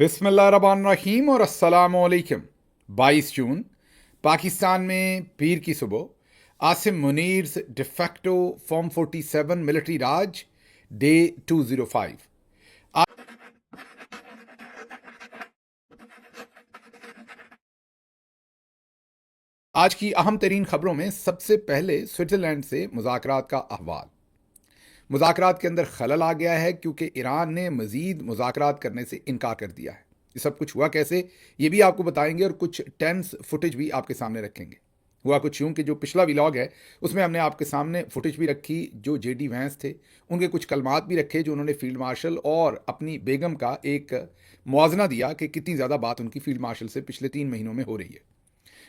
बिस्मिल्लाहिर्रहमानिर्रहीम और अस्सलामुअलैकुम। 22 जून पाकिस्तान में पीर की सुबह आसिम मुनीर्स डिफेक्टो फॉर्म 47 मिलिट्री राज डे 205। आज की अहम तरीन खबरों में सबसे पहले स्विट्जरलैंड से मुज़ाकरात का अहवाल। मुज़ाकरात के अंदर खलल आ गया है क्योंकि ईरान ने मज़ीद मुज़ाकरात करने से इनकार कर दिया है। ये सब कुछ हुआ कैसे, ये भी आपको बताएंगे और कुछ टेंस फुटेज भी आपके सामने रखेंगे। हुआ कुछ यूँ कि जो पिछला व्लॉग है उसमें हमने आपके सामने फुटेज भी रखी जो जेडी वैंस थे, उनके कुछ कलमात भी रखे जो उन्होंने फील्ड मार्शल और अपनी बेगम का एक मुआवजना दिया कि कितनी ज़्यादा बात उनकी फील्ड मार्शल से पिछले 3 महीनों में हो रही है।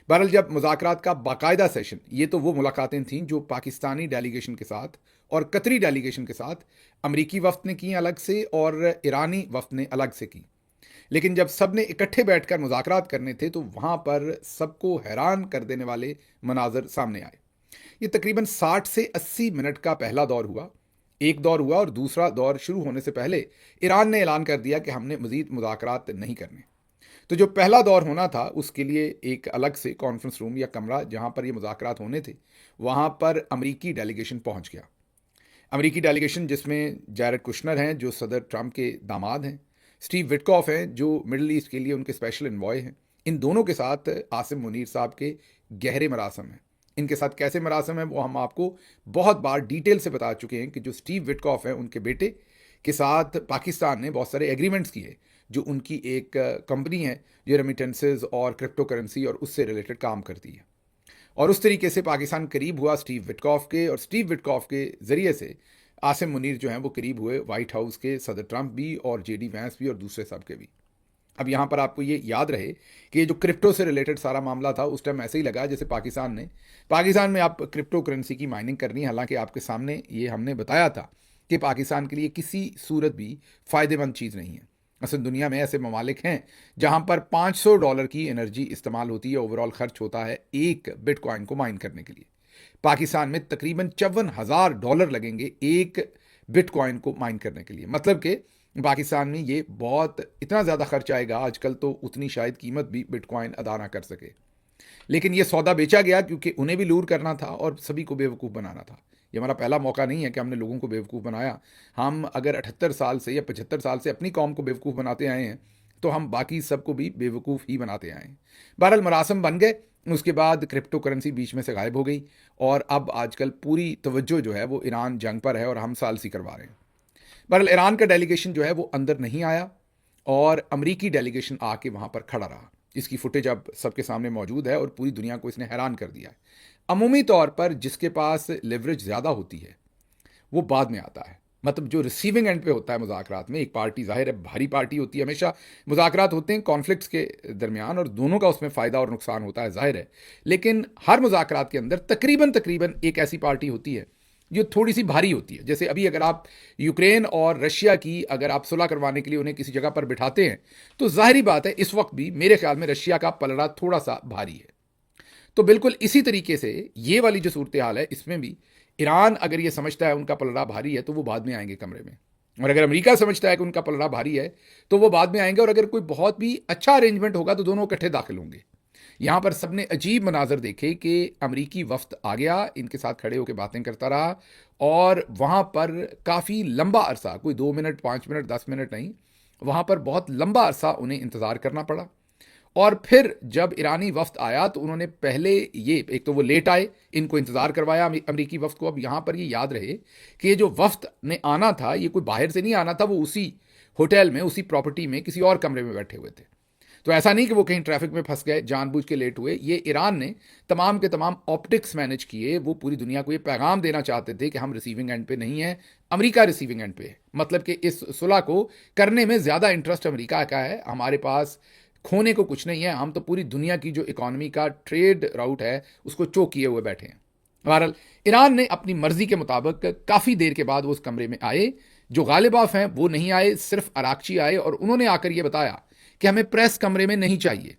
बहरहाल जब मुज़ाकरात का बाकायदा सेशन, ये तो वो मुलाकातें थीं जो पाकिस्तानी डेलीगेशन के साथ और कतरी डेलीगेशन के साथ अमरीकी वफ्द ने की अलग से और ईरानी वफ्द ने अलग से की, लेकिन जब सब ने इकट्ठे बैठकर मुज़ाकरात करने थे तो वहाँ पर सबको हैरान कर देने वाले मनाजर सामने आए। ये तकरीबन 60 से 80 मिनट का पहला दौर हुआ। एक दौर हुआ और दूसरा दौर शुरू होने से पहले ईरान ने ऐलान कर दिया कि हमने मज़ीद मुज़ाकरात नहीं करने। तो जो पहला दौर होना था उसके लिए एक अलग से कॉन्फ्रेंस रूम या कमरा जहाँ पर ये मुज़ाकरात होने थे, वहाँ पर अमरीकी डेलीगेशन पहुँच गया। अमरीकी डेलीगेशन जिसमें जैरेड कुशनर हैं जो सदर ट्रंप के दामाद हैं, स्टीव विटकॉफ हैं जो मिडल ईस्ट के लिए उनके स्पेशल एनवॉय हैं। इन दोनों के साथ आसिम मुनीर साहब के गहरे मरासम हैं। इनके साथ कैसे मरासम हैं वो हम आपको बहुत बार डिटेल से बता चुके हैं कि जो स्टीव विटकॉफ हैं उनके बेटे के साथ पाकिस्तान ने बहुत सारे एग्रीमेंट्स किए, जो उनकी एक कंपनी है जो रेमिटेंसेज और क्रिप्टो करेंसी और उससे रिलेटेड काम करती है। और उस तरीके से पाकिस्तान करीब हुआ स्टीव विटकॉफ के, और स्टीव विटकॉफ के ज़रिए से आसिम मुनीर जो हैं वो करीब हुए वाइट हाउस के सदर ट्रंप भी और जेडी वैंस भी और दूसरे सब के भी। अब यहाँ पर आपको ये याद रहे कि ये जो क्रिप्टो से रिलेटेड सारा मामला था उस टाइम ऐसे ही लगा जैसे पाकिस्तान में आप क्रिप्टो करेंसी की माइनिंग करनी है। हालांकि आपके सामने ये हमने बताया था कि पाकिस्तान के लिए किसी सूरत भी फ़ायदेमंद चीज़ नहीं है। असल दुनिया में ऐसे ममालिक हैं जहाँ पर $500 की एनर्जी इस्तेमाल होती है, ओवरऑल खर्च होता है एक बिटकॉइन को माइन करने के लिए। पाकिस्तान में तकरीबन $54,000 लगेंगे एक बिटकॉइन को माइन करने के लिए। मतलब कि पाकिस्तान में ये बहुत इतना ज़्यादा खर्च आएगा, आजकल तो उतनी शायद कीमत भी बिटकॉइन अदा ना कर सके। लेकिन ये सौदा बेचा गया क्योंकि उन्हें भी लूर करना था और सभी को बेवकूफ़ बनाना था। ये हमारा पहला मौका नहीं है कि हमने लोगों को बेवकूफ़ बनाया। हम अगर 78 साल से या 75 साल से अपनी कौम को बेवकूफ़ बनाते आए हैं तो हम बाकी सबको भी बेवकूफ़ ही बनाते आए हैं। बहरहाल मरासम बन गए, उसके बाद क्रिप्टो करेंसी बीच में से गायब हो गई और अब आजकल पूरी तवज्जो जो है वो ईरान जंग पर है और हम सालसी करवा रहे हैं। बहरहाल ईरान का डेलीगेशन जो है वो अंदर नहीं आया और अमरीकी डेलीगेशन आके वहाँ पर खड़ा रहा। इसकी फुटेज अब सबके सामने मौजूद है और पूरी दुनिया को इसने हैरान कर दिया है। अमूमी तौर पर जिसके पास लेवरेज ज़्यादा होती है वो बाद में आता है। मतलब जो रिसीविंग एंड पे होता है मुज़ाकरात में, एक पार्टी ज़ाहिर है भारी पार्टी होती है। हमेशा मुज़ाकरात होते हैं कॉन्फ्लिक्ट्स के दरमियान और दोनों का उसमें फ़ायदा और नुकसान होता है, ज़ाहिर है। लेकिन हर मुज़ाकरात के अंदर तकरीबन एक ऐसी पार्टी होती है जो थोड़ी सी भारी होती है। जैसे अभी अगर आप यूक्रेन और रशिया की अगर आप सुलह करवाने के लिए उन्हें किसी जगह पर बिठाते हैं तो जाहिर बात है इस वक्त भी मेरे ख्याल में रशिया का पलड़ा थोड़ा सा भारी है। तो बिल्कुल इसी तरीके से ये वाली जो सूरत हाल है इसमें भी ईरान अगर ये समझता है उनका पलड़ा भारी है तो वो बाद में आएंगे कमरे में, और अगर अमेरिका समझता है कि उनका पलड़ा भारी है तो वो बाद में आएंगे, और अगर कोई बहुत भी अच्छा अरेंजमेंट होगा तो दोनों इकट्ठे दाखिल होंगे। यहाँ पर सबने अजीब मनाजर देखे कि अमरीकी वफ्द आ गया, इनके साथ खड़े होकर बातें करता रहा और वहाँ पर काफ़ी लंबा अरसा, कोई 2 मिनट 5 मिनट 10 मिनट नहीं, वहाँ पर बहुत लंबा अरसा उन्हें इंतज़ार करना पड़ा। और फिर जब ईरानी वफ्द आया तो उन्होंने पहले ये, एक तो वो लेट आए, इनको इंतज़ार करवाया अमरीकी वफ्द को। अब यहाँ पर ये याद रहे कि ये जो वफ्द ने आना था ये कोई बाहर से नहीं आना था, वो उसी होटल में, उसी प्रॉपर्टी में, किसी और कमरे में बैठे हुए थे। तो ऐसा नहीं कि वो कहीं ट्रैफिक में फंस गए, जानबूझ के लेट हुए। ये ईरान ने तमाम के तमाम ऑप्टिक्स मैनेज किए। वो पूरी दुनिया को ये पैगाम देना चाहते थे कि हम रिसीविंग एंड पे नहीं हैं, अमेरिका रिसीविंग एंड पे है। मतलब कि इस सुलह को करने में ज़्यादा इंटरेस्ट अमेरिका का है, हमारे पास खोने को कुछ नहीं है, हम तो पूरी दुनिया की जो इकॉनमी का ट्रेड राउट है उसको चोक किए हुए बैठे हैं। बहरहाल ईरान ने अपनी मर्जी के मुताबिक काफ़ी देर के बाद वो उस कमरे में आए। जो गालिबाफ हैं वो नहीं आए, सिर्फ अराकची आए और उन्होंने आकर ये बताया कि हमें प्रेस कमरे में नहीं चाहिए।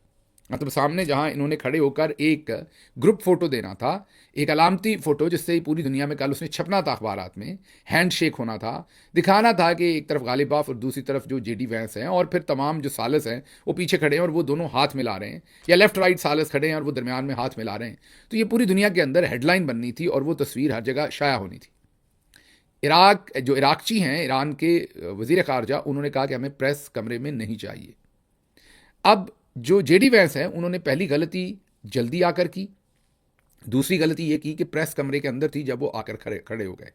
मतलब सामने जहां इन्होंने खड़े होकर एक ग्रुप फोटो देना था, एक अलामती फोटो जिससे पूरी दुनिया में कल उसने छपना था अखबारात में, हैंड शेक होना था, दिखाना था कि एक तरफ गालिब बाफ और दूसरी तरफ जो जेडी वैंस हैं, और फिर तमाम जो सालस हैं वो पीछे खड़े हैं और वो दोनों हाथ मिला रहे हैं, या लेफ्ट राइट सालस खड़े हैं और वो दरमियान में हाथ मिला रहे हैं। तो ये पूरी दुनिया के अंदर हेडलाइन बननी थी और वो तस्वीर हर जगह शाया होनी थी। जो इराकची हैं, ईरान के वजीर खारजा, उन्होंने कहा कि हमें प्रेस कमरे में नहीं चाहिए। अब जो जेडी वैंस हैं, उन्होंने पहली गलती जल्दी आकर की, दूसरी गलती ये की कि प्रेस कमरे के अंदर थी जब वो आकर खड़े हो गए।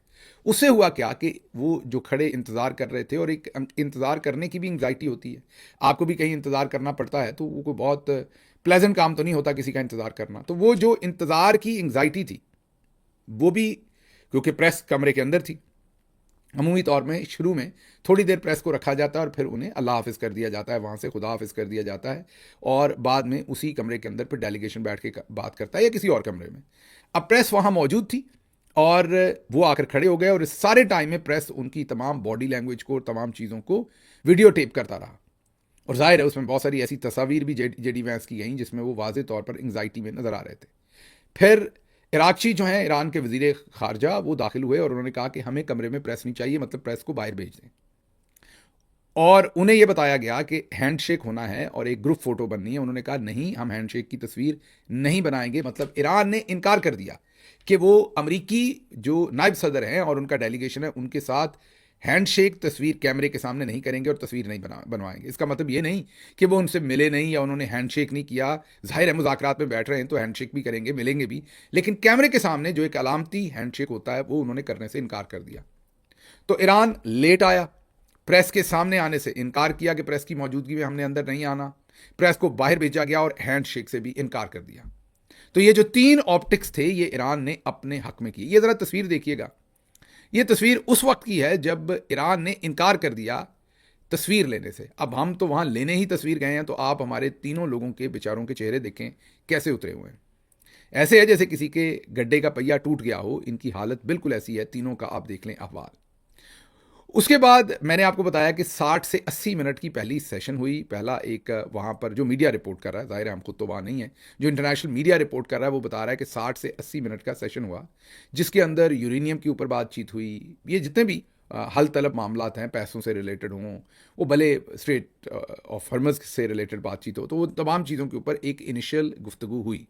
उससे हुआ क्या कि वो जो खड़े इंतज़ार कर रहे थे, और एक इंतज़ार करने की भी एंग्जाइटी होती है, आपको भी कहीं इंतज़ार करना पड़ता है, तो वो कोई बहुत प्लेजेंट काम तो नहीं होता किसी का इंतज़ार करना। तो वो जो इंतज़ार की एंग्जाइटी थी, वो भी क्योंकि प्रेस कमरे के अंदर थी, अमूमी तौर में शुरू में थोड़ी देर प्रेस को रखा जाता है और फिर उन्हें अल्लाह हाफिज़ कर दिया जाता है, वहाँ से खुदा हाफिज़ कर दिया जाता है, और बाद में उसी कमरे के अंदर फिर डेलीगेशन बैठ के बात करता है या किसी और कमरे में। अब प्रेस वहाँ मौजूद थी और वो आकर खड़े हो गए, और इस सारे टाइम में प्रेस उनकी तमाम बॉडी लैंग्वेज को और तमाम चीज़ों को वीडियो टेप करता रहा। और जाहिर है उसमें बहुत सारी ऐसी तस्वीर भी जेडी वैंस की गई जिसमें वो वाज़े तौर पर एंग्जाइटी में नज़र आ रहे थे। फिर इराकची जो हैं, ईरान के वजीर खारजा, वो दाखिल हुए और उन्होंने कहा कि हमें कमरे में प्रेस नहीं चाहिए, मतलब प्रेस को बाहर भेज दें। और उन्हें यह बताया गया कि हैंडशेक होना है और एक ग्रुप फोटो बननी है। उन्होंने कहा नहीं, हम हैंडशेक की तस्वीर नहीं बनाएंगे। मतलब ईरान ने इनकार कर दिया कि वो अमरीकी जो नायब सदर हैं और उनका डेलीगेशन है, उनके साथ हैंडशेक तस्वीर कैमरे के सामने नहीं करेंगे और तस्वीर नहीं बनवाएंगे। इसका मतलब ये नहीं कि वो उनसे मिले नहीं या उन्होंने हैंडशेक नहीं किया। जाहिर है मुज़ाकरात में बैठ रहे हैं तो हैंडशेक भी करेंगे, मिलेंगे भी, लेकिन कैमरे के सामने जो एक अलामती हैंडशेक होता है वो उन्होंने करने से इनकार कर दिया। तो ईरान लेट आया, प्रेस के सामने आने से इनकार किया कि प्रेस की मौजूदगी में हमने अंदर नहीं आना, प्रेस को बाहर भेजा गया और हैंडशेक से भी इनकार कर दिया। तो ये जो 3 ऑप्टिक्स थे ये ईरान ने अपने हक में किए। ये ज़रा तस्वीर देखिएगा, ये तस्वीर उस वक्त की है जब ईरान ने इनकार कर दिया तस्वीर लेने से। अब हम तो वहाँ लेने ही तस्वीर गए हैं, तो आप हमारे तीनों लोगों के बेचारों के चेहरे देखें कैसे उतरे हुए हैं। ऐसे है जैसे किसी के गड्ढे का पहिया टूट गया हो, इनकी हालत बिल्कुल ऐसी है, तीनों का आप देख लें अहवाल। उसके बाद मैंने आपको बताया कि 60 से 80 मिनट की पहली सेशन हुई। पहला एक वहाँ पर जो मीडिया रिपोर्ट कर रहा है, ज़ाहिर है हम खुद तो वहाँ नहीं है, जो इंटरनेशनल मीडिया रिपोर्ट कर रहा है वो बता रहा है कि 60 से 80 मिनट का सेशन हुआ, जिसके अंदर यूरेनियम के ऊपर बातचीत हुई। ये जितने भी हल तलब मामलात हैं, पैसों से रिलेटेड हों, वो भले स्ट्रेट ऑफ हॉर्मुज़ से रिलेटेड बातचीत हो, तो वो तमाम चीज़ों के ऊपर एक इनिशियल गुफ्तगू हुई।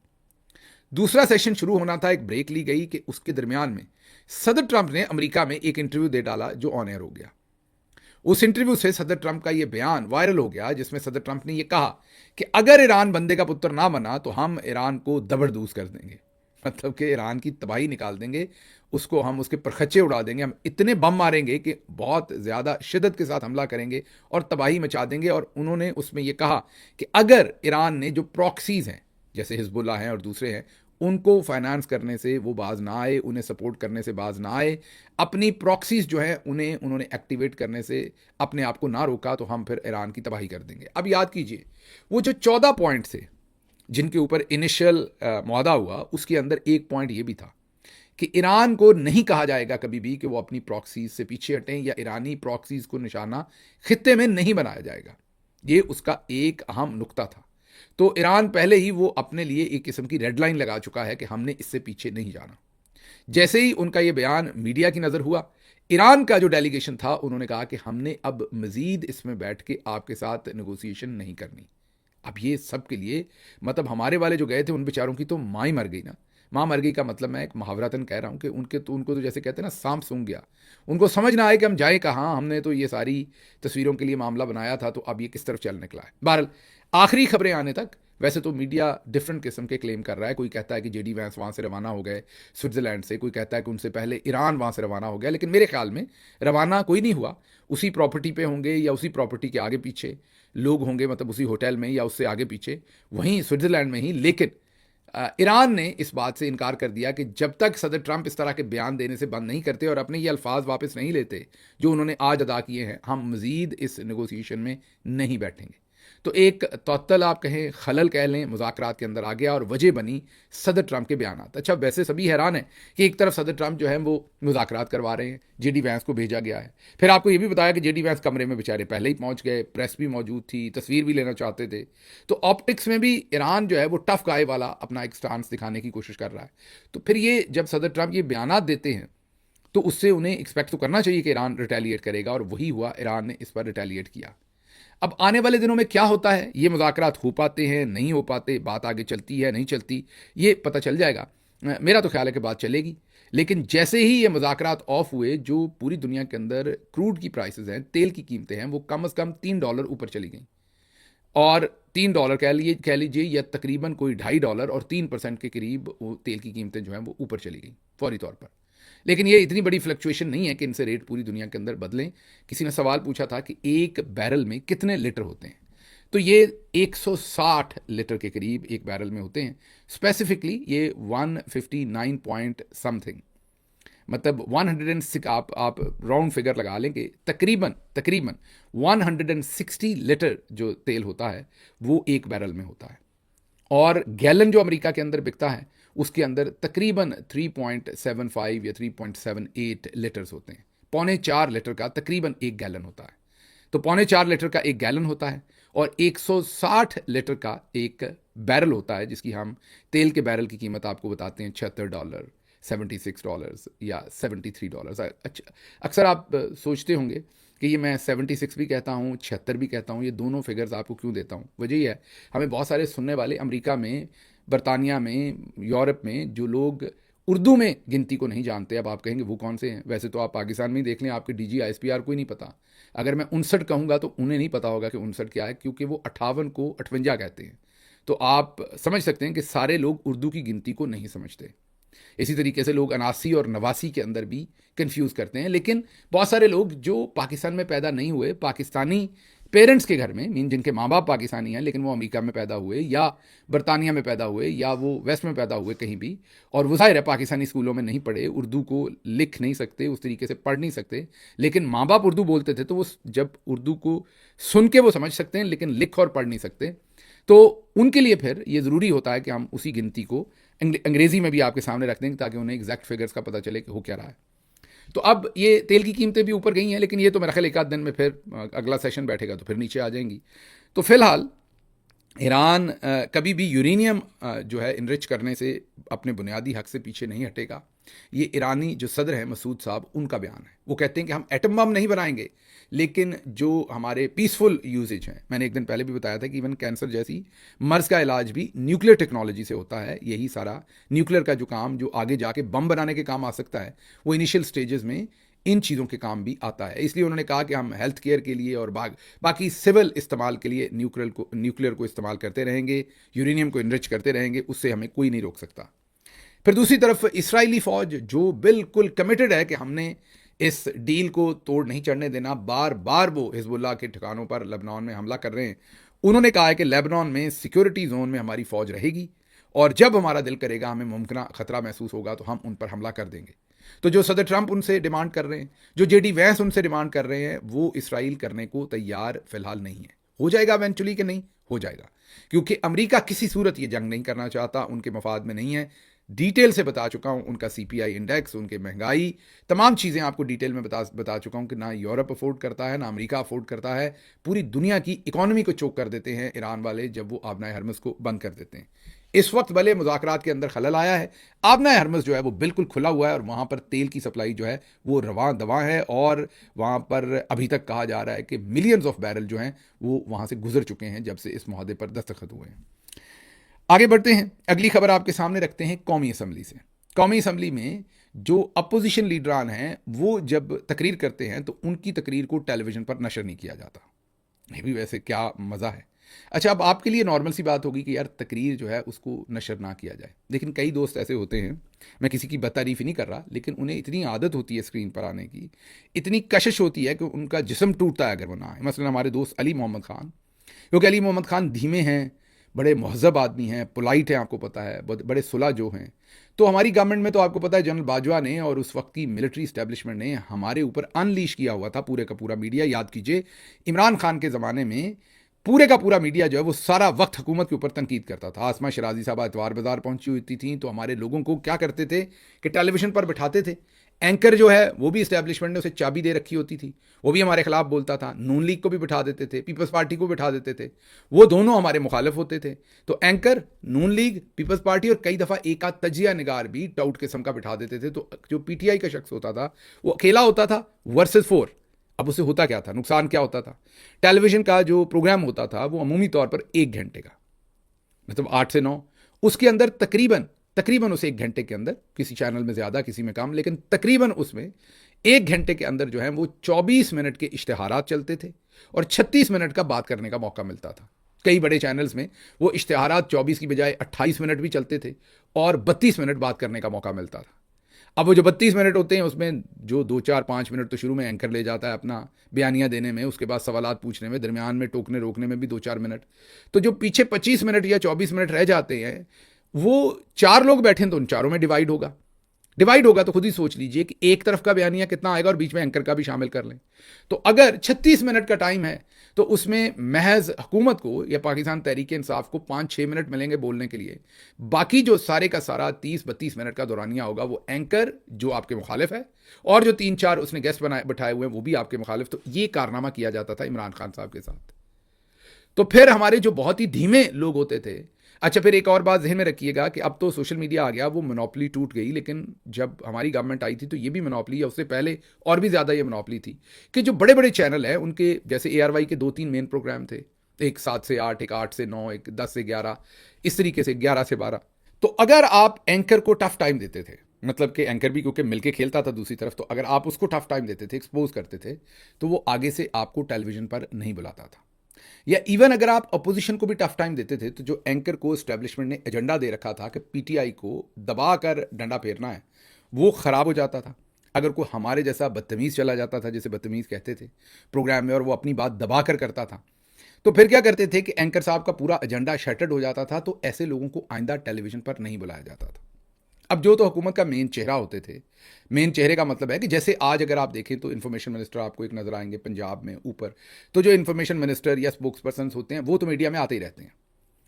दूसरा सेशन शुरू होना था, एक ब्रेक ली गई कि उसके दरमियान में सदर ट्रंप ने अमेरिका में एक इंटरव्यू दे डाला जो ऑन एयर हो गया। उस इंटरव्यू से सदर ट्रंप का यह बयान वायरल हो गया, जिसमें सदर ट्रंप ने यह कहा कि अगर ईरान बंदे का पुत्र ना बना तो हम ईरान को दबरदूस कर देंगे, मतलब कि ईरान की तबाही निकाल देंगे, उसको हम उसके परखच्चे उड़ा देंगे, हम इतने बम मारेंगे कि बहुत ज़्यादा शिद्दत के साथ हमला करेंगे और तबाही मचा देंगे। और उन्होंने उसमें यह कहा कि अगर ईरान ने जो प्रॉक्सीज़ हैं जैसे हिजबुल्ला हैं और दूसरे हैं, उनको फाइनेंस करने से वो बाज ना आए, उन्हें सपोर्ट करने से बाज ना आए, अपनी प्रॉक्सीज जो है उन्हें उन्होंने एक्टिवेट करने से अपने आप को ना रोका, तो हम फिर ईरान की तबाही कर देंगे। अब याद कीजिए वो जो 14 पॉइंट थे जिनके ऊपर इनिशियल मुआहदा हुआ, उसके अंदर एक पॉइंट ये भी था कि ईरान को नहीं कहा जाएगा कभी भी कि वो अपनी प्रॉक्सीज से पीछे हटें, या ईरानी प्रॉक्सीज को निशाना खित्ते में नहीं बनाया जाएगा। ये उसका एक अहम नुक्ता था। तो ईरान पहले ही वो अपने लिए एक किस्म की रेड लाइन लगा चुका है कि हमने इससे पीछे नहीं जाना। जैसे ही उनका ये बयान मीडिया की नज़र हुआ, ईरान का जो डेलीगेशन था उन्होंने कहा कि हमने अब मज़ीद इसमें बैठ के आपके साथ नेगोशिएशन नहीं करनी। अब ये सब के लिए, मतलब हमारे वाले जो गए थे उन बेचारों की तो माँ ही मर गई ना। माँ मर गई का मतलब मैं एक मुहावरतन कह रहा हूँ कि उनको तो जैसे कहते हैं ना, सांप सूंघ गया। उनको समझ ना आए कि हम जाए कहाँ, हमने तो ये सारी तस्वीरों के लिए मामला बनाया था, तो अब ये किस तरफ चल निकला है। बहरहाल आखिरी खबरें आने तक वैसे तो मीडिया डिफरेंट किस्म के क्लेम कर रहा है। कोई कहता है कि जेडी वैंस वहाँ से रवाना हो गए स्विट्ज़रलैंड से, कोई कहता है कि उनसे पहले ईरान वहाँ से रवाना हो गया, लेकिन मेरे ख्याल में रवाना कोई नहीं हुआ। उसी प्रॉपर्टी पे होंगे या उसी प्रॉपर्टी के आगे पीछे लोग होंगे, मतलब उसी होटल में या उससे आगे पीछे, वहीं स्विट्ज़रलैंड में ही। लेकिन ईरान ने इस बात से इनकार कर दिया कि जब तक सदर ट्रंप इस तरह के बयान देने से बंद नहीं करते और अपने ये अल्फाज वापस नहीं लेते जो उन्होंने आज अदा किए हैं, हम मज़ीद इस नेगोशिएशन में नहीं बैठेंगे। तो एक तौत्तल आप कहें, खलल कह लें, मुज़ाकरात के अंदर आ गया और वजह बनी सदर ट्रंप के बयानात। अच्छा, वैसे सभी हैरान हैं कि एक तरफ सदर ट्रंप जो है वो मुज़ाकरात करवा रहे हैं, जेडी वैंस को भेजा गया है, फिर आपको ये भी बताया कि जेडी वैंस कमरे में बेचारे पहले ही पहुंच गए, प्रेस भी मौजूद थी, तस्वीर भी लेना चाहते थे। तो ऑप्टिक्स में भी ईरान जो है वो टफ गाय वाला अपना एक स्टांस दिखाने की कोशिश कर रहा है। तो फिर ये जब सदर ट्रंप ये बयानात देते हैं तो उससे उन्हें एक्सपेक्ट तो करना चाहिए कि ईरान रिटेलिएट करेगा, और वही हुआ, ईरान ने इस पर रिटेलिएट किया। अब आने वाले दिनों में क्या होता है, ये मुज़ाकरात हो पाते हैं, नहीं हो पाते, बात आगे चलती है, नहीं चलती, ये पता चल जाएगा। मेरा तो ख्याल है कि बात चलेगी। लेकिन जैसे ही ये मुज़ाकरात ऑफ हुए, जो पूरी दुनिया के अंदर क्रूड की प्राइसेस हैं, तेल की कीमतें हैं, वो कम से कम $3 ऊपर चली गई। और $3 कह लीजिए, या तकरीबन कोई $2.5 और 3% के करीब वो तेल की कीमतें जो हैं वो ऊपर चली गई फौरी तौर पर। लेकिन ये इतनी बड़ी फ्लक्चुएशन नहीं है कि इनसे रेट पूरी दुनिया के अंदर बदलें। किसी ने सवाल पूछा था कि एक बैरल में कितने लीटर होते हैं, तो ये 160 लीटर के करीब एक बैरल में होते हैं। स्पेसिफिकली ये 159 पॉइंट समथिंग, मतलब 106, आप राउंड फिगर लगा लें कि तकरीबन 160 लीटर जो तेल होता है वो एक बैरल में होता है। और गैलन जो अमेरिका के अंदर बिकता है उसके अंदर तकरीबन 3.75 या 3.78 लीटर्स होते हैं। 4.25 लीटर का तकरीबन एक गैलन होता है। तो 4.25 लीटर का एक गैलन होता है और 160 लीटर का एक बैरल होता है, जिसकी हम तेल के बैरल की कीमत आपको बताते हैं $76, $76 या $73। अच्छा, अक्सर आप सोचते होंगे कि ये मैं 76 भी कहता हूँ, 76 भी कहता हूँ, ये दोनों फिगर्स आपको क्यों देता हूँ? वजह यह है, हमें बहुत सारे सुनने वाले अमेरिका में, बरतानिया में, यूरोप में, जो लोग उर्दू में गिनती को नहीं जानते। अब आप कहेंगे वो कौन से हैं? वैसे तो आप पाकिस्तान में ही देख लें, आपके DG ISPR को ही नहीं पता। अगर मैं 59 कहूँगा तो उन्हें नहीं पता होगा कि 59 क्या है, क्योंकि वो 58 को 58 कहते हैं। तो आप समझ सकते हैं कि सारे लोग उर्दू की गिनती को नहीं समझते। इसी तरीके से लोग 89 और 89 के अंदर भी कंफ्यूज करते हैं। लेकिन बहुत सारे लोग जो पाकिस्तान में पैदा नहीं हुए, पाकिस्तानी पेरेंट्स के घर में, मीन जिनके माँ बाप पाकिस्तानी हैं लेकिन वो अमेरिका में पैदा हुए या बरतानिया में पैदा हुए या वो वेस्ट में पैदा हुए कहीं भी, और वो ज़ाहिर है पाकिस्तानी स्कूलों में नहीं पढ़े, उर्दू को लिख नहीं सकते, उस तरीके से पढ़ नहीं सकते, लेकिन माँ बाप उर्दू बोलते थे तो वो जब उर्दू को सुन के वो समझ सकते हैं लेकिन लिख और पढ़ नहीं सकते। तो उनके लिए फिर ये ज़रूरी होता है कि हम उसी गिनती को अंग्रेज़ी में भी आपके सामने रख देंगे ताकि उन्हें एग्जैक्ट फिगर्स का पता चले कि हो क्या रहा है। तो अब ये तेल की कीमतें भी ऊपर गई हैं, लेकिन ये तो मेरा ख्याल एक आध दिन में फिर अगला सेशन बैठेगा तो फिर नीचे आ जाएंगी। तो फिलहाल ईरान कभी भी यूरेनियम जो है इनरिच करने से अपने बुनियादी हक से पीछे नहीं हटेगा। ये ईरानी जो सदर हैं मसूद साहब, उनका बयान है। वो कहते हैं कि हम एटम बम नहीं बनाएंगे, लेकिन जो हमारे पीसफुल यूजेज हैं, मैंने एक दिन पहले भी बताया था कि इवन कैंसर जैसी मर्ज का इलाज भी न्यूक्लियर टेक्नोलॉजी से होता है। यही सारा न्यूक्लियर का जो काम जो आगे जाके बम बनाने के काम आ सकता है, वो इनिशियल स्टेजेस में इन चीज़ों के काम भी आता है। इसलिए उन्होंने कहा कि हम हेल्थ केयर के लिए और बाकी सिविल इस्तेमाल के लिए न्यूक्लियर को इस्तेमाल करते रहेंगे, यूरेनियम को इनरिच करते रहेंगे, उससे हमें कोई नहीं रोक सकता। फिर दूसरी तरफ इस्राएली फ़ौज जो बिल्कुल कमिटेड है कि हमने इस डील को तोड़ नहीं चढ़ने देना, बार बार वो हिजबुल्लाह के ठिकानों पर लेबनान में हमला कर रहे हैं। उन्होंने कहा है कि लेबनान में सिक्योरिटी जोन में हमारी फ़ौज रहेगी और जब हमारा दिल करेगा, हमें मुमकिन खतरा महसूस होगा तो हम उन पर हमला कर देंगे। तो जो सदर ट्रंप उनसे डिमांड कर रहे हैं, जो जेडी वैंस उनसे डिमांड कर रहे हैं, वो इसराइल करने को तैयार फिलहाल नहीं है। हो जाएगा इवेंचुअली कि नहीं? हो जाएगा, क्योंकि अमेरिका किसी सूरत ये जंग नहीं करना चाहता, उनके मफाद में नहीं है। डिटेल से बता चुका हूँ, उनका CPI इंडेक्स, उनके महंगाई, तमाम चीज़ें आपको डिटेल में बता चुका हूँ कि ना यूरोप अफोर्ड करता है, ना अमेरिका अफोर्ड करता है। पूरी दुनिया की इकोनॉमी को चोक कर देते हैं ईरान वाले जब वो आबनाए हरमुज़ को बंद कर देते हैं। इस वक्त भले मुज़ाकरात के अंदर खलल आया है, आबनाए हरमुज़ जो है वो बिल्कुल खुला हुआ है और वहाँ पर तेल की सप्लाई जो है वो रवां दवां है, और वहाँ पर अभी तक कहा जा रहा है कि मिलियंस ऑफ बैरल जो हैं वो वहाँ से गुजर चुके हैं जब से इस मुआहदे पर दस्तखत हुए हैं। आगे बढ़ते हैं, अगली खबर आपके सामने रखते हैं कौमी असम्बली से। कौमी असम्बली में जो अपोजिशन लीडरान हैं वो जब तकरीर करते हैं तो उनकी तकरीर को टेलीविज़न पर नशर नहीं किया जाता। ये भी वैसे क्या मज़ा है। अच्छा, अब आपके लिए नॉर्मल सी बात होगी कि यार तकरीर जो है उसको नशर ना किया जाए, लेकिन कई दोस्त ऐसे होते हैं, मैं किसी की बदतारीफ़ ही नहीं कर रहा, लेकिन उन्हें इतनी आदत होती है स्क्रीन पर आने की, इतनी कशिश होती है कि उनका जिस्म टूटता है अगर वो ना आए। मसलन हमारे दोस्त अली मोहम्मद ख़ान, क्योंकि अली मोहम्मद ख़ान धीमे हैं, बड़े महज़ब आदमी हैं, पोलाइट हैं, आपको पता है, बड़े सुलह जो हैं। तो हमारी गवर्नमेंट में तो आपको पता है जनरल बाजवा ने और उस वक्त की मिलिट्री इस्टेब्लिशमेंट ने हमारे ऊपर अनलीश किया हुआ था पूरे का पूरा मीडिया। याद कीजिए, इमरान खान के ज़माने में पूरे का पूरा मीडिया जो है वो सारा वक्त हुकूमत के ऊपर तनकीद करता था। आसमा शराजी साहब इतवार बाजार पहुंची होती थी तो हमारे लोगों को क्या करते थे कि टेलीविजन पर बिठाते थे। एंकर जो है वो भी इस्टेब्लिशमेंट ने उसे चाबी दे रखी होती थी, वो भी हमारे खिलाफ बोलता था। नून लीग को भी बिठा देते थे, पीपल्स पार्टी को बिठा देते थे, वो दोनों हमारे मुखालिफ होते थे। तो एंकर, नून लीग, पीपल्स पार्टी और कई दफ़ा एक आध तजिया निगार भी टाउट किस्म का बिठा देते थे। तो जो पीटीआई का शख्स होता था वो अकेला होता था वर्सेस 4। अब उसे होता क्या था, नुकसान क्या होता था? टेलीविजन का जो प्रोग्राम होता था वो अमूमी तौर पर 1 घंटे का, मतलब 8 से 9, उसके अंदर तकरीबन तकरीबन उस 1 घंटे के अंदर, किसी चैनल में ज़्यादा किसी में कम, लेकिन तकरीबन उसमें 1 घंटे के अंदर जो है वो 24 मिनट के इश्तिहारात चलते थे और 36 मिनट का बात करने का मौका मिलता था। कई बड़े चैनल्स में वो इश्तिहारात 24 की बजाय 28 मिनट भी चलते थे और 32 मिनट बात करने का मौका मिलता था। अब वो जो 32 मिनट होते हैं उसमें जो 2 4 5 मिनट तो शुरू में एंकर ले जाता है अपना बयानियाँ देने में, उसके बाद सवालात पूछने में, दरमियान में टोकने रोकने में भी 2 4 मिनट। तो जो पीछे 25 मिनट या 24 मिनट रह जाते हैं वो 4 लोग बैठे तो उन चारों में डिवाइड होगा तो खुद ही सोच लीजिए कि एक तरफ का बयानिया कितना आएगा और बीच में एंकर का भी शामिल कर लें। तो अगर 36 मिनट का टाइम है तो उसमें महज हुकूमत को या पाकिस्तान तहरीक इंसाफ को 5 6 मिनट मिलेंगे बोलने के लिए। बाकी जो सारे का सारा 30 32 मिनट का दौरानिया होगा वो एंकर जो आपके मुखालिफ है और जो 3 4 उसने गेस्ट बैठाए हुए हैं वो भी आपके मुखालिफ। तो ये कारनामा किया जाता था इमरान खान साहब के साथ। तो फिर हमारे जो बहुत ही धीमे लोग होते थे, अच्छा फिर एक और बात जहन में रखिएगा कि अब तो सोशल मीडिया आ गया, वो मोनोपली टूट गई, लेकिन जब हमारी गवर्नमेंट आई थी तो ये भी मोनोपली, या उससे पहले और भी ज़्यादा ये मोनोपली थी कि जो बड़े बड़े चैनल हैं उनके, जैसे ARY के 2 3 मेन प्रोग्राम थे, एक 7 से 8, एक 8 से 9, एक 10 से 11, इस तरीके से 11 से 12। तो अगर आप एंकर को टफ टाइम देते थे, मतलब कि एंकर भी क्योंकि मिलके खेलता था दूसरी तरफ, तो अगर आप उसको टफ टाइम देते थे, एक्सपोज करते थे, तो वो आगे से आपको टेलीविजन पर नहीं बुलाता था। या इवन अगर आप अपोजिशन को भी टफ टाइम देते थे तो जो एंकर को एस्टेब्लिशमेंट ने एजेंडा दे रखा था कि पीटीआई को दबा कर डंडा फेरना है, वो ख़राब हो जाता था। अगर कोई हमारे जैसा बदतमीज़ चला जाता था, जैसे बदतमीज़ कहते थे प्रोग्राम में, और वो अपनी बात दबा कर करता था, तो फिर क्या करते थे कि एंकर साहब का पूरा एजेंडा शटर्ड हो जाता था। तो ऐसे लोगों को आइंदा टेलीविजन पर नहीं बुलाया जाता था। अब जो तो हुकूमत का मेन चेहरा होते थे, मेन चेहरे का मतलब है कि जैसे आज अगर आप देखें तो इन्फॉर्मेशन मिनिस्टर आपको एक नज़र आएंगे पंजाब में ऊपर, तो जो इन्फॉर्मेशन मिनिस्टर या स्पोक्स पर्सन होते हैं वो तो मीडिया में आते ही रहते हैं।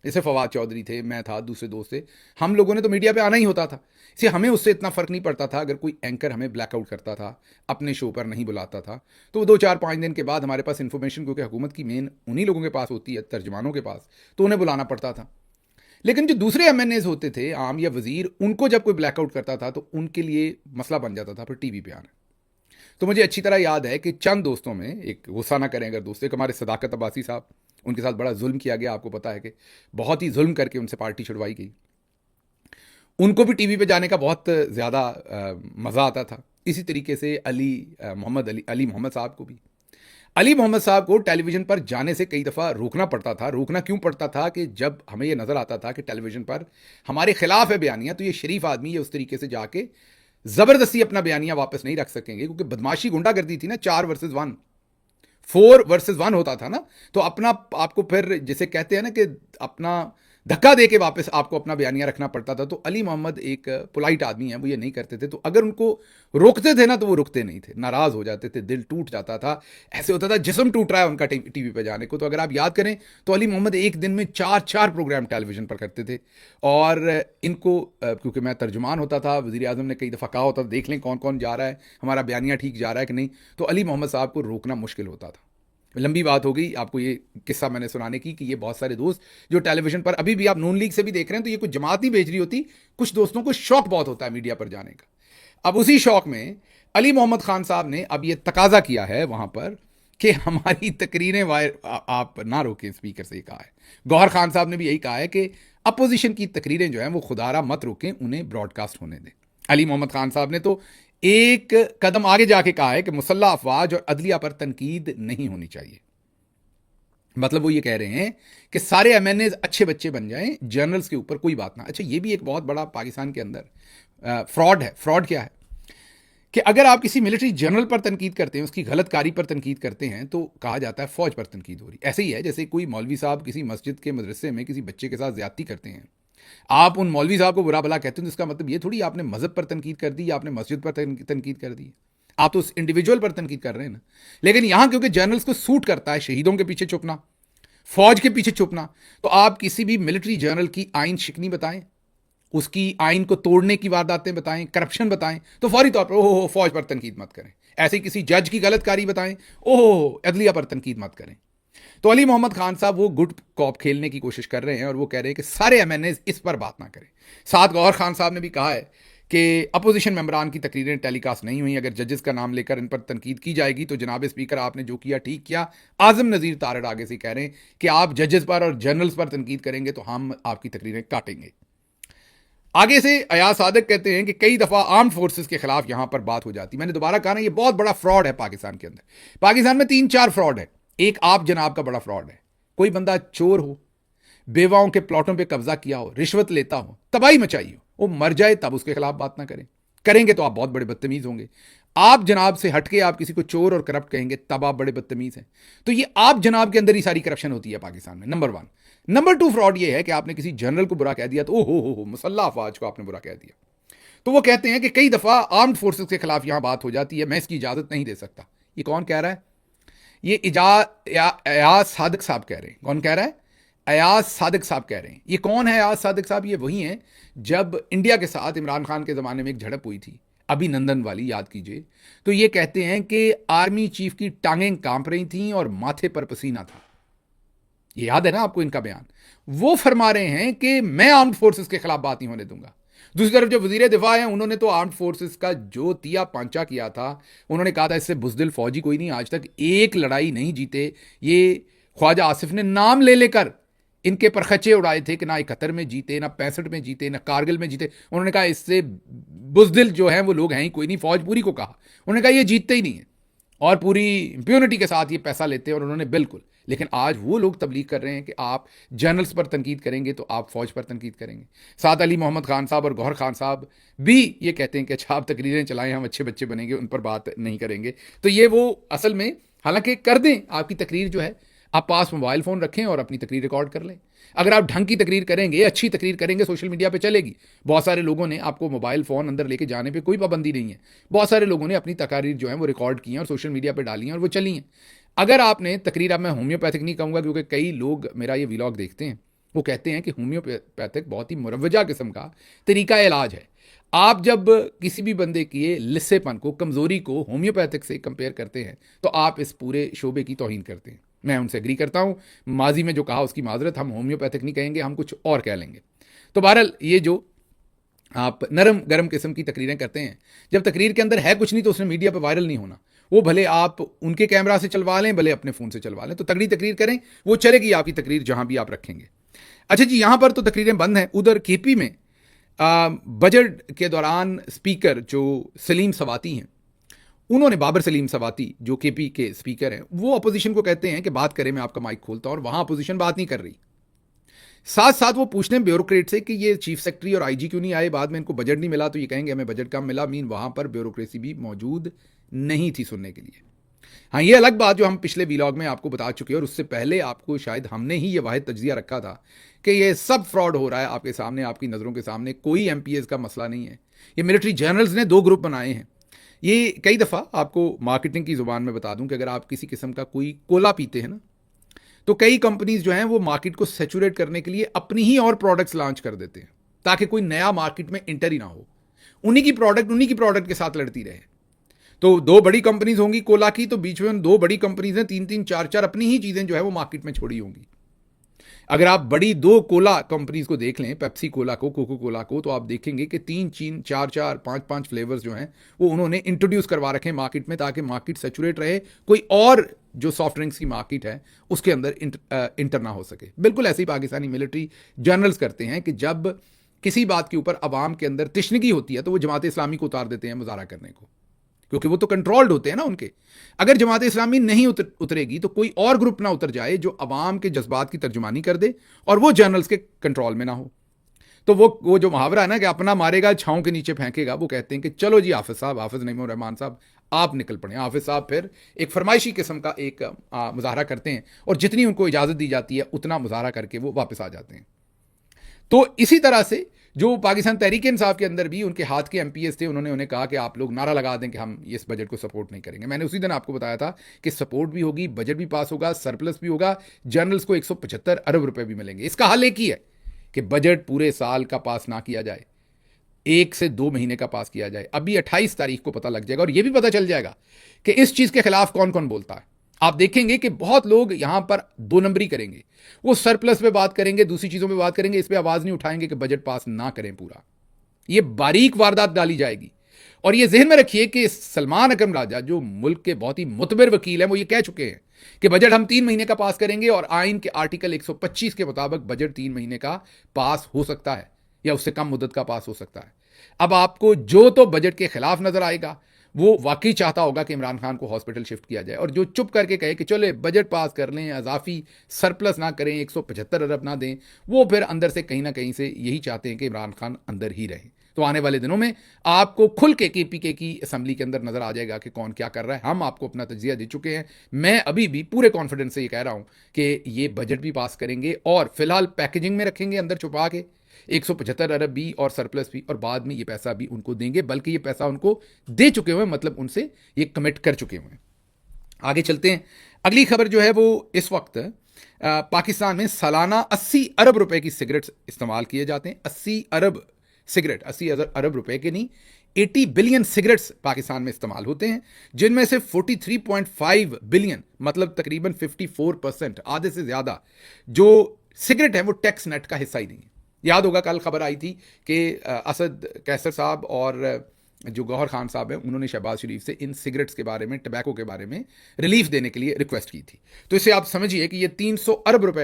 जैसे फवाद चौधरी थे, मैं था, दूसरे दोस्त थे, हम लोगों ने तो मीडिया पे आना ही होता था। इसलिए हमें उससे इतना फ़र्क नहीं पड़ता था अगर कोई एंकर हमें ब्लैकआउट करता था, अपने शो पर नहीं बुलाता था, तो वो 2 4 5 दिन के बाद हमारे पास इन्फॉर्मेशन, क्योंकि हुकूमत की मेन उन्हीं लोगों के पास होती है, तर्जमानों के पास, तो उन्हें बुलाना पड़ता था। लेकिन जो दूसरे MNAs होते थे आम या वजीर, उनको जब कोई ब्लैकआउट करता था तो उनके लिए मसला बन जाता था फिर टीवी पे आना। तो मुझे अच्छी तरह याद है कि चंद दोस्तों में, एक गुस्सा ना करें अगर दोस्त, एक हमारे सदाकत अब्बासी साहब, उनके साथ बड़ा जुल्म किया गया, आपको पता है कि बहुत ही जुल्म करके उनसे पार्टी छुड़वाई गई। उनको भी टीवी पे जाने का बहुत ज़्यादा मज़ा आता था। इसी तरीके से अली मोहम्मद साहब को भी, अली मोहम्मद साहब को टेलीविज़न पर जाने से कई दफ़ा रोकना पड़ता था। रोकना क्यों पड़ता था कि जब हमें ये नज़र आता था कि टेलीविज़न पर हमारे खिलाफ है बयानिया, तो ये शरीफ आदमी ये उस तरीके से जाके ज़बरदस्ती अपना बयानिया वापस नहीं रख सकेंगे, क्योंकि बदमाशी गुंडागर्दी थी ना, 4 वर्सेस 1, 4 वर्सेस 1 होता था ना। तो अपना आपको फिर जिसे कहते हैं ना कि अपना धक्का दे के वापस आपको अपना बयानिया रखना पड़ता था। तो अली मोहम्मद एक पोलाइट आदमी है, वो ये नहीं करते थे। तो अगर उनको रोकते थे ना तो वो रुकते नहीं थे, नाराज़ हो जाते थे, दिल टूट जाता था, ऐसे होता था जिस्म टूट रहा है उनका टीवी पे जाने को। तो अगर आप याद करें तो अली मोहम्मद एक दिन में 4 प्रोग्राम टेलीविज़न पर करते थे। और इनको क्योंकि मैं तर्जुमान होता था, वज़ीर आज़म ने कई दफ़ा कहा होता था देख लें कौन कौन जा रहा है, हमारा बयानिया ठीक जा रहा है कि नहीं, तो अली मोहम्मद साहब को रोकना मुश्किल होता था। लंबी बात हो गई आपको ये किस्सा मैंने सुनाने की कि ये बहुत सारे दोस्त जो टेलीविज़न पर, अभी भी आप नून लीग से भी देख रहे हैं, तो ये कुछ जमात नहीं भेज रही होती, कुछ दोस्तों को शौक बहुत होता है मीडिया पर जाने का। अब उसी शौक में अली मोहम्मद खान साहब ने अब ये तकाजा किया है वहाँ पर कि हमारी तकरीरें आप ना रोकें, स्पीकर से ही कहा है। गौहर खान साहब ने भी यही कहा है कि अपोजिशन की तकरीरें जो हैं वो खुदारा मत रोकें, उन्हें ब्रॉडकास्ट होने दें। अली मोहम्मद खान साहब ने तो एक कदम आगे जाके कहा है कि मुसल्ला अफवाज और अदलिया पर तनकीद नहीं होनी चाहिए। मतलब वो ये कह रहे हैं कि सारे MNAs अच्छे बच्चे बन जाएं, जर्नल्स के ऊपर कोई बात ना। अच्छा, ये भी एक बहुत बड़ा पाकिस्तान के अंदर फ्रॉड है। फ्रॉड क्या है कि अगर आप किसी मिलिट्री जनरल पर तनकीद करते हैं, उसकी गलत कारी पर तनकीद करते हैं, तो कहा जाता है फौज पर तनकीद हो रही। ऐसे ही है जैसे कोई मौलवी साहब किसी मस्जिद के मदरसे में किसी बच्चे के साथ ज्यादती करते हैं, आप उन मौलवी साहब को बुरा भला कहते हैं, तो इसका मतलब ये थोड़ी आपने मजहब पर तनकीद कर दी या आपने मस्जिद पर तनकीद कर दी, आप तो उस इंडिविजुअल पर तनकीद कर रहे हैं ना। लेकिन यहां क्योंकि जर्नल्स को सूट करता है शहीदों के पीछे छुपना, फौज के पीछे छुपना। तो आप किसी भी मिलिट्री जर्नल की आइन शिकनी बताएं, उसकी आइन को तोड़ने की वारदातें बताएं, करप्शन बताएं, तो फौरी तौर पर ओहो फौज पर तनकीद मत करें। ऐसे किसी जज की गलतकारी बताएं, ओहो अदलिया पर तनकीद मत करें। तो अली मोहम्मद खान साहब वो गुड कॉप खेलने की कोशिश कर रहे हैं और वो कह रहे हैं कि सारे एमएनए इस पर बात ना करें। साथ गौहर खान साहब ने भी कहा है कि अपोजिशन मेंबरान की तकरीरें टेलीकास्ट नहीं हुई, अगर जजेस का नाम लेकर इन पर तनकीद की जाएगी तो जनाब स्पीकर आपने जो किया ठीक किया। आजम नज़ीर तारड़ आगे से कह रहे हैं कि आप जजेस पर और जर्नल्स पर तनकीद करेंगे तो हम आपकी तकरीरें काटेंगे। आगे से अयाज सादिक कहते हैं कि कई दफ़ा आर्म्ड फोर्सेस के खिलाफ यहां पर बात हो जाती। मैंने दोबारा कहा ना, ये बहुत बड़ा फ्रॉड है पाकिस्तान के अंदर। पाकिस्तान में 3-4 फ्रॉड है। एक आप जनाब का बड़ा फ्रॉड है, कोई बंदा चोर हो, बेवाओं के प्लॉटों पे कब्जा किया हो, रिश्वत लेता हो, तबाही मचाई हो, वो मर जाए तब उसके खिलाफ बात ना करें। करेंगे तो आप बहुत बड़े बदतमीज होंगे। आप जनाब से हटके आप किसी को चोर और करप्ट कहेंगे तब आप बड़े बदतमीज हैं। तो ये आप जनाब के अंदर ही सारी करप्शन होती है पाकिस्तान में, नंबर 1। नंबर 2 फ्रॉड ये है कि आपने किसी जनरल को बुरा कह दिया तो हो मुसल्लह अफवाज को आपने बुरा कह दिया। तो वो कहते हैं कि कई दफा आर्म्ड फोर्सेस के खिलाफ यहां बात हो जाती है, मैं इसकी इजाजत नहीं दे सकता। ये कौन कह रहा है? ये अयाज सादिक साहब कह रहे हैं। कौन कह रहा है? अयाज सादिक साहब कह रहे हैं। ये कौन है अयाज सादिक साहब? ये वही हैं जब इंडिया के साथ इमरान खान के ज़माने में एक झड़प हुई थी, अभिनंदन वाली, याद कीजिए। तो ये कहते हैं कि आर्मी चीफ की टांगें कांप रही थीं और माथे पर पसीना था। ये याद है ना आपको इनका बयान? वो फरमा रहे हैं कि मैं आर्म्ड फोर्सेस के खिलाफ बात नहीं होने दूंगा। दूसरी तरफ जो वजीर दिफा हैं, उन्होंने तो आर्म्ड फोर्सेस का जो तिया पांचा किया था, उन्होंने कहा था इससे बुजदिल फौजी कोई नहीं, आज तक एक लड़ाई नहीं जीते। ये ख्वाजा आसिफ ने नाम ले लेकर इनके परखचे उड़ाए थे कि ना 71 में जीते, ना 65 में जीते, ना कारगिल में जीते। उन्होंने कहा इससे बुजदिल जो है वो लोग हैं ही कोई नहीं। फौज पूरी को कहा, उन्होंने कहा ये जीतते ही नहीं है और पूरी इम्प्यूनिटी के साथ ये पैसा लेते हैं। और उन्होंने बिल्कुल, लेकिन आज वो लोग तबलीग कर रहे हैं कि आप जर्नल्स पर तनकीद करेंगे तो आप फौज पर तनकीद करेंगे। साथ अली मोहम्मद खान साहब और गौहर खान साहब भी ये कहते हैं कि अच्छा आप तकरीरें चलाएं, हम अच्छे बच्चे बनेंगे, उन पर बात नहीं करेंगे। तो ये वो असल में, हालांकि कर दें आपकी तकरीर जो है, आप पास मोबाइल फ़ोन रखें और अपनी तकरीर रिकॉर्ड कर लें। अगर आप ढंग की तकरीर करेंगे, अच्छी तकरीर करेंगे, सोशल मीडिया पे चलेगी। बहुत सारे लोगों ने, आपको मोबाइल फ़ोन अंदर लेके जाने पे कोई पाबंदी नहीं है, बहुत सारे लोगों ने अपनी तकारीर जो है वो रिकॉर्ड की हैं और सोशल मीडिया पे डाली हैं और वो चली हैं। अगर आपने तकरीर, अब मैं होम्योपैथिक नहीं कहूँगा क्योंकि कई लोग मेरा ये व्लॉग देखते हैं, वो कहते हैं कि होम्योपैथिक बहुत ही मुरवजा किस्म का तरीका इलाज है। आप जब किसी भी बंदे के लिस्सेपन को, कमज़ोरी को होम्योपैथिक से कंपेयर करते हैं तो आप इस पूरे शोबे की तौहीन करते हैं। मैं उनसे एग्री करता हूँ। माजी में जो कहा उसकी माजरत, हम होम्योपैथिक नहीं कहेंगे, हम कुछ और कह लेंगे। तो बहरहाल ये जो आप नरम गरम किस्म की तकरीरें करते हैं, जब तकरीर के अंदर है कुछ नहीं तो उसने मीडिया पर वायरल नहीं होना। वो भले आप उनके कैमरा से चलवा लें, भले अपने फ़ोन से चलवा लें, तो तगड़ी तकरीर करें, वो चलेगी आपकी तकरीर जहाँ भी आप रखेंगे। अच्छा जी, यहाँ पर तो तकरीरें बंद हैं। उधर केपी में बजट के दौरान स्पीकर जो सलीम सवाती हैं, उन्होंने, बाबर सलीम सवाती जो केपी के स्पीकर हैं, वो अपोजिशन को कहते हैं कि बात करें, मैं आपका माइक खोलता हूं, और वहां अपोजिशन बात नहीं कर रही। साथ साथ वो पूछने ब्यूरोक्रेट से कि ये चीफ सेक्रेटरी और आईजी क्यों नहीं आए, बाद में इनको बजट नहीं मिला, तो ये कहेंगे हमें बजट कम मिला। मीन वहां पर ब्यूरोक्रेसी भी मौजूद नहीं थी सुनने के लिए। हाँ, ये अलग बात जो हम पिछले व्लॉग में आपको बता चुके हैं, और उससे पहले आपको शायद हमने ही ये वाहिद तज्जिया रखा था कि ये सब फ्रॉड हो रहा है आपके सामने, आपकी नज़रों के सामने। कोई एमपीएस का मसला नहीं है। ये मिलिट्री जनरल्स ने 2 ग्रुप बनाए हैं। ये कई दफ़ा आपको मार्केटिंग की ज़ुबान में बता दूं कि अगर आप किसी किस्म का कोई कोला पीते हैं ना, तो कई कंपनीज जो हैं वो मार्केट को सैचुरेट करने के लिए अपनी ही और प्रोडक्ट्स लॉन्च कर देते हैं ताकि कोई नया मार्केट में इंटर ही ना हो। उन्हीं की प्रोडक्ट के साथ लड़ती रहे। तो 2 बड़ी कंपनीज होंगी कोला की, तो बीच में उन 2 बड़ी कंपनीज ने 3-3, 4-4 अपनी ही चीज़ें जो है वो मार्केट में छोड़ी होंगी। अगर आप बड़ी 2 कोला कंपनीज को देख लें, पेप्सी कोला को, कोको कोला को, तो आप देखेंगे कि 3-3, 4-4, 5-5 फ्लेवर्स जो हैं वो उन्होंने इंट्रोड्यूस करवा रखे हैं मार्केट में, ताकि मार्केट सैचुरेट रहे, कोई और जो सॉफ्ट ड्रिंक्स की मार्केट है उसके अंदर इंटर ना हो सके। बिल्कुल ऐसे ही पाकिस्तानी मिलिट्री जनरल्स करते हैं कि जब किसी बात के ऊपर अवाम के अंदर तिश्नगी होती है तो वो जमात इस्लामी को उतार देते हैं मुजाहरा करने को, क्योंकि वो तो कंट्रोल्ड होते हैं ना उनके। अगर जमात इस्लामी नहीं उतरेगी तो कोई और ग्रुप ना उतर जाए जो अवाम के जज्बात की तर्जुमानी कर दे और वो जर्नल्स के कंट्रोल में ना हो। तो वो जो मुहावरा है ना कि अपना मारेगा छाँव के नीचे फेंकेगा, वो कहते हैं कि चलो जी हाफिज साहब, हाफिज नईमुर रहमान साहब, आप निकल पड़े। हाफिज साहब फिर एक फरमाइशी किस्म का एक मुजाहरा करते हैं और जितनी उनको इजाज़त दी जाती है उतना मुजाहरा करके वो वापस आ जाते हैं। तो इसी तरह से जो पाकिस्तान तहरीक इंसाफ के अंदर भी उनके हाथ के एमपीएस थे, उन्होंने उन्हें कहा कि आप लोग नारा लगा दें कि हम इस बजट को सपोर्ट नहीं करेंगे। मैंने उसी दिन आपको बताया था कि सपोर्ट भी होगी, बजट भी पास होगा, सरप्लस भी होगा, जर्नल्स को 175 अरब रुपए भी मिलेंगे। इसका हल एक ही है कि बजट पूरे साल का पास ना किया जाए, 1 से 2 महीने का पास किया जाए। अभी 28 तारीख को पता लग जाएगा और यह भी पता चल जाएगा कि इस चीज के खिलाफ कौन कौन बोलता है। आप देखेंगे कि बहुत लोग यहां पर 2 नंबरी करेंगे, वो सरप्लस पे बात करेंगे, दूसरी चीजों पे बात करेंगे, इस पे आवाज नहीं उठाएंगे कि बजट पास ना करें पूरा। ये बारीक वारदात डाली जाएगी। और ये जहन में रखिए कि सलमान अकरम राजा जो मुल्क के बहुत ही मुतबर वकील हैं, वो ये कह चुके हैं कि बजट हम 3 महीने का पास करेंगे और आइन के आर्टिकल 125 के मुताबिक बजट 3 महीने का पास हो सकता है या उससे कम मुद्दत का पास हो सकता है। अब आपको जो तो बजट के खिलाफ नजर आएगा वो वाकई चाहता होगा कि इमरान खान को हॉस्पिटल शिफ्ट किया जाए, और जो चुप करके कहे कि चले बजट पास कर लें, अजाफी सरप्लस ना करें, 175 अरब ना दें, वो फिर अंदर से कहीं ना कहीं से यही चाहते हैं कि इमरान खान अंदर ही रहे। तो आने वाले दिनों में आपको खुल के केपीके की असेंबली के अंदर नजर आ जाएगा कि कौन क्या कर रहा है। हम आपको अपना तजिया दे चुके हैं। मैं अभी भी पूरे कॉन्फिडेंस से ये कह रहा हूं कि ये बजट भी पास करेंगे और फिलहाल पैकेजिंग में रखेंगे अंदर छुपा के 175 अरब भी और सरप्लस भी, और बाद में ये पैसा भी उनको देंगे, बल्कि ये पैसा उनको दे चुके हुए, मतलब उनसे ये कमिट कर चुके हुए हैं। आगे चलते हैं। अगली खबर जो है वो इस वक्त पाकिस्तान में सालाना 80 अरब रुपए की सिगरेट इस्तेमाल किए जाते हैं। 80 अरब सिगरेट, 80 अरब रुपए के नहीं, 80 बिलियन सिगरेट्स पाकिस्तान में इस्तेमाल होते हैं, जिनमें से 43.5 बिलियन, मतलब तकरीबन 54%, आधे से ज्यादा जो सिगरेट है वो टैक्स नेट का हिस्सा ही नहीं है। याद होगा कल खबर आई थी कि असद कैसर साहब और जो गौहर खान साहब हैं, उन्होंने शहबाज शरीफ से इन सिगरेट्स के बारे में, टबैको के बारे में रिलीफ देने के लिए रिक्वेस्ट की थी। तो इससे आप समझिए कि ये 300 अरब रुपए